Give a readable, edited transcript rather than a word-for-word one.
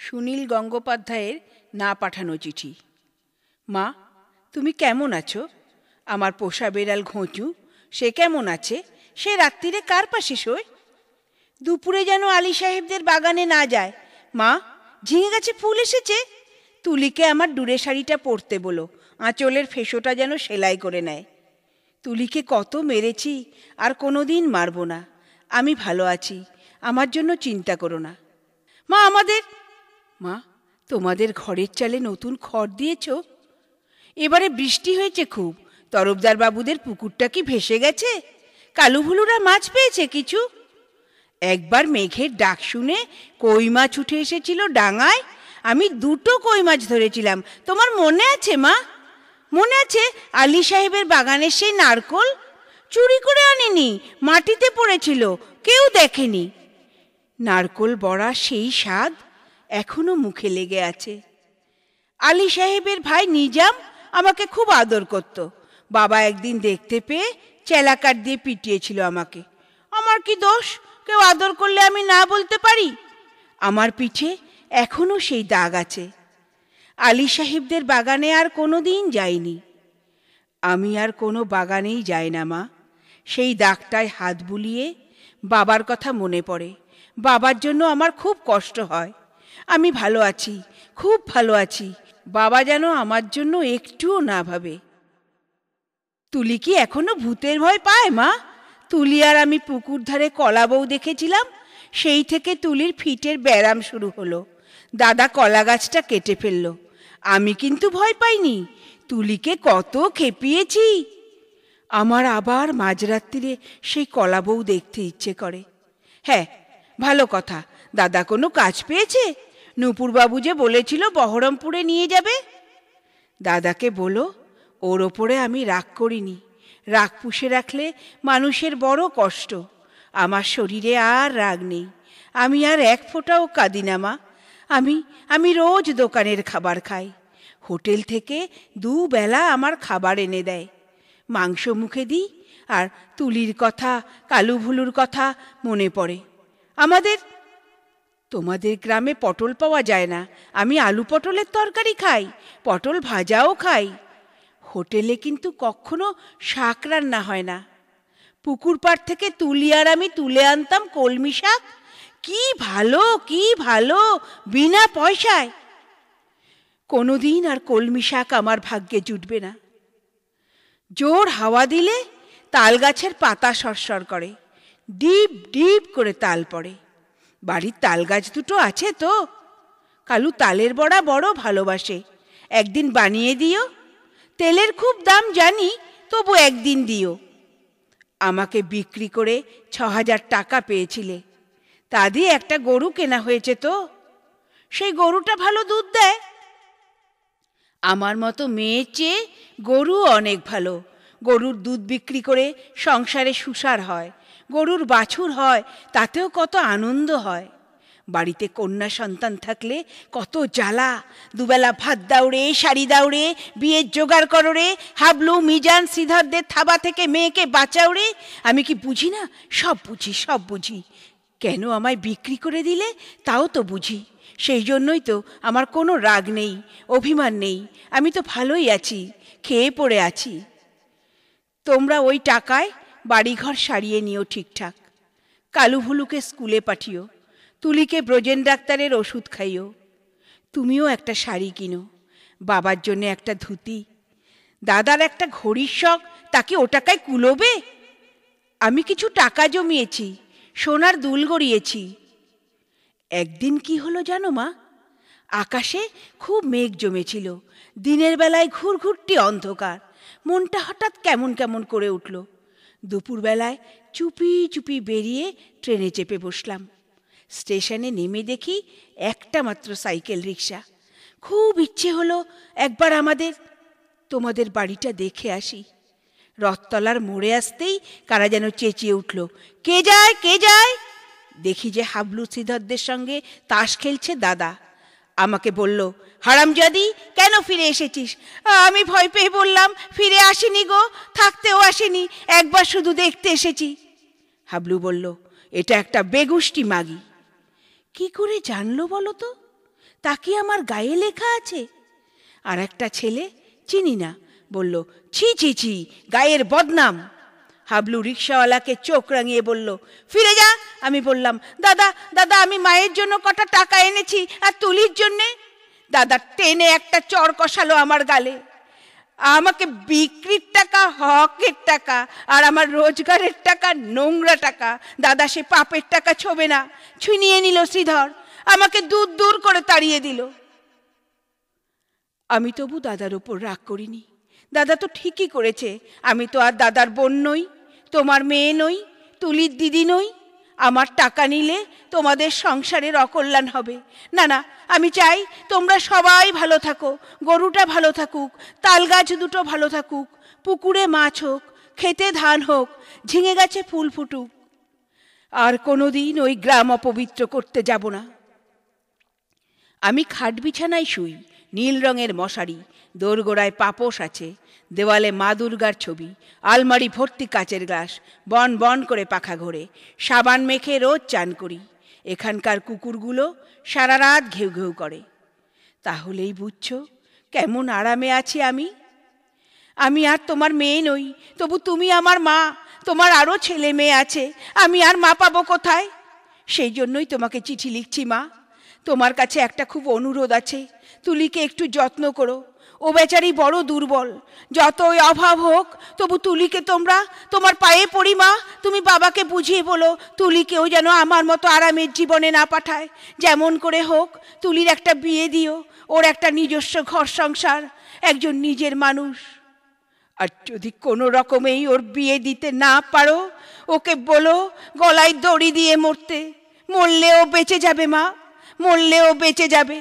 সুনীল গঙ্গোপাধ্যায়ের না পাঠানো চিঠি। মা, তুমি কেমন আছো? আমার পোষা বেড়াল ঘোঁচু, সে কেমন আছে? সে রাত্রিরে কার পাশে শোয়? দুপুরে যেন আলী সাহেবদের বাগানে না যায়। মা, ঝিঙে গাছে ফুল এসেছে। তুলিকে আমার ডুরে শাড়িটা পরতে বলো, আঁচলের ফেসোটা যেন সেলাই করে নেয়। তুলিকে কত মেরেছি, আর কোনো দিন মারব না। আমি ভালো আছি, আমার জন্য চিন্তা করো না। মা, তোমাদের ঘরের চালে নতুন খড় দিয়েছ? এবারে বৃষ্টি হয়েছে খুব। তরফদার বাবুদের পুকুরটা কি ভেসে গেছে? কালুভুলুরা মাছ পেয়েছে কিছু? একবার মেঘের ডাক শুনে কই মাছ উঠে এসেছিল ডাঙায়। আমি 2টো কই মাছ ধরেছিলাম। তোমার মনে আছে মা? মনে আছে আলী সাহেবের বাগানের সেই নারকোল? চুরি করে আনিনি, মাটিতে পড়েছিল, কেউ দেখেনি। নারকোল বড়া সেই স্বাদ এখনো মুখে লেগে আছে। আলী সাহেবের ভাই নিজাম আমাকে খুব আদর করত। বাবা একদিন দেখতে পেয়ে চেলাকাট দিয়ে পিটিয়েছিল আমাকে। আমার কি দোষ? কেউ আদর করলে আমি না বলতে পারি? আমার পিঠে এখনো সেই দাগ আছে। আলী সাহেবদের বাগানে আর কোনো দিন যাইনি। আমি আর কোনো বাগানেই যাই না মা। সেই দাগটায় হাত বুলিয়ে বাবার কথা মনে পড়ে। বাবার জন্য আমার খুব কষ্ট হয়। আমি ভালো আছি, খুব ভালো আছি। বাবা যেন আমার জন্য একটুও না ভাবে। তুলি কি এখনো ভূতের ভয় পায় মা? তুলি আর আমি পুকুর ধারে কলা বউ দেখেছিলাম, সেই থেকে তুলির ফিটের ব্যারাম শুরু হলো। দাদা কলা গাছটা কেটে ফেলল। আমি কিন্তু ভয় পাইনি, তুলিকে কত খেপিয়েছি। আমার আবার মাঝরাত্রিরে সেই কলা বউ দেখতে ইচ্ছে করে। হ্যাঁ, ভালো কথা, দাদা কোনো কাজ পেয়েছে? নূপুরবাবু যে বলেছিল বহরমপুরে নিয়ে যাবে। দাদাকে বলো ওর ওপরে আমি রাগ করিনি। রাগ পুষে রাখলে মানুষের বড় কষ্ট। আমার শরীরে আর রাগ নেই। আমি আর এক ফোঁটাও কাঁদি না মা। আমি রোজ দোকানের খাবার খাই। হোটেল থেকে 2 বেলা আমার খাবার এনে দেয়। মাংস মুখে দিই, আর তুলির কথা, কালুভুলুর কথা মনে পড়ে। তোমাদের গ্রামে পটল পাওয়া যায় না। আমি আলু পটলের তরকারি খাই, পটল ভাজাও খাই। হোটেলে কিন্তু কখনো শাক রান্না হয় না। পুকুর পাড় থেকে তুলি আর আমি তুলে আনতাম কলমি শাক। কি ভালো, কি ভালো, বিনা পয়সায়। কোনোদিন আর কলমি শাক আমার ভাগ্যে জুটবে না। জোর হাওয়া দিলে তাল গাছের পাতা সরসর করে, ডিপ ডিপ করে তাল পড়ে। বাড়ির তাল গাছ 2টো আছে তো। কালু তালের বড়া বড় ভালোবাসে। একদিন বানিয়ে দিও। তেলের খুব দাম জানি, তবু একদিন দিও। আমাকে বিক্রি করে 6000 টাকা পেয়েছিলে। তা দিয়ে একটা গরু কেনা হয়েছে তো। সেই গরুটা ভালো দুধ দেয়। আমার মতো মেয়ের চেয়ে গরু অনেক ভালো। গরুর দুধ বিক্রি করে সংসারে সুসার হয়। গরুর বাছুর হয়, তাতেও কত আনন্দ হয়। বাড়িতে কন্যা সন্তান থাকলে কত জ্বালা। 2 বেলা ভাত দাউড়ে, শাড়ি দাউড়ে, বিয়ের জোগাড় করো রে। হাবলু, মিজান, শ্রীধরদের থাবা থেকে মেয়েকে বাঁচাও রে। আমি কি বুঝি না? সব বুঝি, সব বুঝি। কেন আমায় বিক্রি করে দিলে তাও তো বুঝি। সেই জন্যই তো আমার কোনো রাগ নেই, অভিমান নেই। আমি তো ভালোই আছি, খেয়ে পড়ে আছি। তোমরা ওই টাকায় বাড়িঘর সারিয়ে নিও ঠিকঠাক। কালুভুলুকে স্কুলে পাঠিও। তুলিকে ব্রজেন ডাক্তারের ওষুধ খাইও। তুমিও একটা শাড়ি কিনো। বাবার জন্য একটা ধুতি। দাদার একটা ঘড়ির শখ, তাকে ও টাকায় কুলোবে? আমি কিছু টাকা জমিয়েছি, সোনার দুল গড়িয়েছি। একদিন কি হলো জানো মা? আকাশে খুব মেঘ জমেছিল। দিনের বেলায় ঘুরঘুরটি অন্ধকার। মনটা হঠাৎ কেমন কেমন করে উঠল। দুপুরবেলায় চুপি চুপি বেরিয়ে ট্রেনে চেপে বসলাম। স্টেশনে নেমে দেখি একটা মাত্র সাইকেল রিক্সা। খুব ইচ্ছে হলো একবার তোমাদের বাড়িটা দেখে আসি। রথতলার মোড়ে আসতেই কারা যেন চেঁচিয়ে উঠল, কে যায়, কে যায়? দেখি যে হাবলু শ্রীধরদের সঙ্গে তাস খেলছে দাদা। আমাকে বলল, হারামজাদি, কেন ফিরে এসেছিস? আমি ভয় পেয়ে বললাম, ফিরে আসিনি গো, থাকতেও আসিনি, একবার শুধু দেখতে এসেছি। হাবলু বলল, এটা একটা বেগুষ্টি মাগি। কি করে জানলো বলো তো? তা কি আমার গায়ে লেখা আছে? আর একটা ছেলে, চিনি না, বলল, ছি ছি ছি, গায়ের বদনাম। হাবলু রিকশাওয়ালাকে চোখ রাঙিয়ে বলল, ফিরে যা। আমি বললাম, দাদা দাদা, আমি মায়ের জন্য কটা টাকা এনেছি, আর তুলির জন্যে। দাদা টেনে একটা চড় কষালো আমার গালে। আমাকে বিক্রির টাকা হকের টাকা, আর আমার রোজগারের টাকা নোংরা টাকা। দাদা সে পাপের টাকা ছোবে না, ছিনিয়ে নিল শ্রীধর, আমাকে দূর দূর করে তাড়িয়ে দিল। আমি তবু দাদার ওপর রাগ করিনি। দাদা তো ঠিকই করেছে। আমি তো আর দাদার বোন নই, তোমার মেয়ে নই, তুলির দিদি নই। আমার টাকা নিলে তোমাদের সংসারের অকল্যাণ হবে। না না, আমি চাই তোমরা সবাই ভালো থাকো, গরুটা ভালো থাকুক, তাল গাছ দুটো ভালো থাকুক, পুকুরে মাছ হোক, খেতে ধান হোক, ঝিঙে গাছে ফুল ফুটুক। আর কোনোদিন ওই গ্রাম অপবিত্র করতে যাব না। আমি খাট বিছানায় শুই, নীল রঙের মশারি, দোরগোড়ায় পাপোশ আছে, দেওয়ালে মা দুর্গার ছবি, আলমারি ভর্তি কাচের গ্লাস, বন বন করে পাখা ঘোরে, সাবান মেখে রোজ চান করি। এখানকার কুকুরগুলো সারা রাত ঘেউ ঘেউ করে। তাহলেই বুঝছো কেমন আরামে আছি আমি। আমি আর তোমার মেয়ে নই, তবু তুমি আমার মা। তোমার আরও ছেলে মেয়ে আছে, আমি আর মা পাবো কোথায়? সেই জন্যই তোমাকে চিঠি লিখছি মা। তোমার কাছে একটা খুব অনুরোধ আছে, তুলিকে একটু যত্ন করো। ও বেচারি বড় দুর্বল, যতই অভাব হোক তবু তুলিকে তোমার পায়ে পড়ি মা। তুমি বাবাকে বুঝিয়ে বলো, তুলিকেও যেন আমার মতো আরামের জীবনে না পাঠায়। যেমন করে হোক তুলির একটা বিয়ে দিও, ওর একটা নিজস্ব ঘর সংসার, একজন নিজের মানুষ। আর যদি কোনো রকমেই ওর বিয়ে দিতে না পারো, ওকে বলো গলায় দড়ি দিয়ে মরতে। মরলেও বেঁচে যাবে মা, মরলেও বেঁচে যাবে।